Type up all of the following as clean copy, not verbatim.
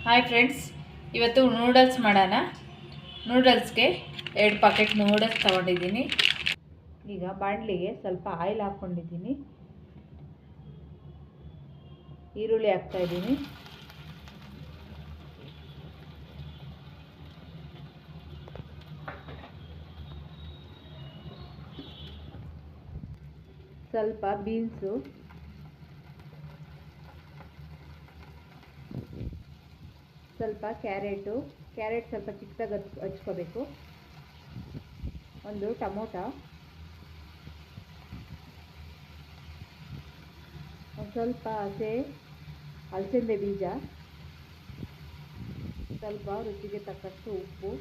Hi friends, ಇವತ್ತು noodles ಮಾಡೋಣ. ನೂಡಲ್ಸ್ಗೆ 2 packet noodles ತೊಗೊಂಡಿದ್ದೀನಿ. ಈಗ ಬಾಣಲಿಗೆ ಸ್ವಲ್ಪ ಆಯಿಲ್ ಹಾಕ್ಕೊಂಡಿದ್ದೀನಿ. ಈರುಳ್ಳಿ ಹಾಕ್ತಾಯಿದ್ದೀನಿ. ಸ್ವಲ್ಪ ಬೀನ್ಸು, ಸ್ವಲ್ಪ ಕ್ಯಾರೆಟ್ ಸ್ವಲ್ಪ ಚಿಕ್ಕದಾಗಿ ಹಚ್ಕೋಬೇಕು. ಒಂದು ಟೊಮೊಟೊ, ಸ್ವಲ್ಪ ಅಲಸಂದೆ ಬೀಜ, ಸ್ವಲ್ಪ ರುಚಿಗೆ ತಕ್ಕಷ್ಟು ಉಪ್ಪು.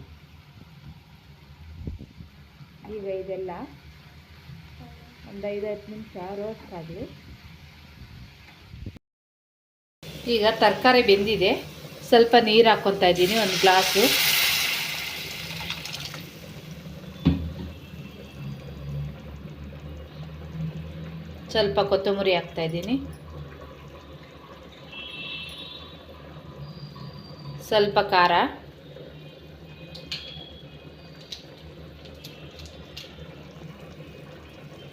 ಈಗ ಇದೆಲ್ಲ ಒಂದು 5-10 ನಿಮಿಷ ರೋಸ್ಟ್ ಆಗಲಿ. ಈಗ ತರಕಾರಿ ಬೆಂದಿದೆ. ಸ್ವಲ್ಪ ನೀರು ಹಾಕ್ಕೊತಾ ಇದ್ದೀನಿ, 1 ಗ್ಲಾಸು. ಸ್ವಲ್ಪ ಕೊತ್ತಂಬರಿ ಹಾಕ್ತಾಯಿದ್ದೀನಿ. ಸ್ವಲ್ಪ ಖಾರ,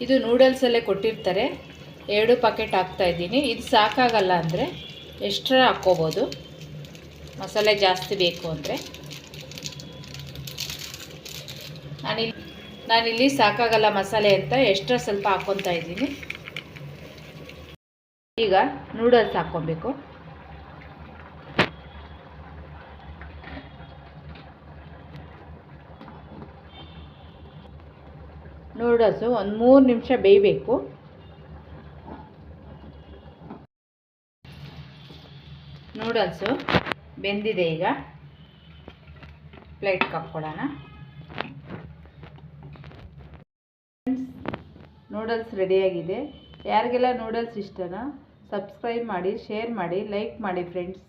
ಇದು ನೂಡಲ್ಸಲ್ಲೇ ಕೊಟ್ಟಿರ್ತಾರೆ. 2 ಪ್ಯಾಕೆಟ್ ಹಾಕ್ತಾಯಿದ್ದೀನಿ. ಇದು ಸಾಕಾಗಲ್ಲ ಅಂದರೆ ಎಕ್ಸ್ಟ್ರಾ ಹಾಕ್ಕೋಬೋದು, ಮಸಾಲೆ ಜಾಸ್ತಿ ಬೇಕು ಅಂದರೆ. ನಾನಿಲ್ಲಿ ಸಾಕಾಗಲ್ಲ ಮಸಾಲೆ ಅಂತ ಎಕ್ಸ್ಟ್ರಾ ಸ್ವಲ್ಪ ಹಾಕ್ಕೊತಾ ಇದ್ದೀನಿ. ಈಗ ನೂಡಲ್ಸ್ ಹಾಕ್ಕೊಬೇಕು. ನೂಡಲ್ಸು ಒಂದು 3 ನಿಮಿಷ ಬೇಯಬೇಕು. ನೂಡಲ್ಸು ಬೆಂದಿದೆ. ಈಗ ಪ್ಲೇಟ್ಗೆ ಹಾಕ್ಕೊಳ್ಳೋಣ. ನೂಡಲ್ಸ್ ರೆಡಿಯಾಗಿದೆ. ಯಾರಿಗೆಲ್ಲ ನೂಡಲ್ಸ್ ಇಷ್ಟನೋ ಸಬ್ಸ್ಕ್ರೈಬ್ ಮಾಡಿ, ಶೇರ್ ಮಾಡಿ, ಲೈಕ್ ಮಾಡಿ ಫ್ರೆಂಡ್ಸ್.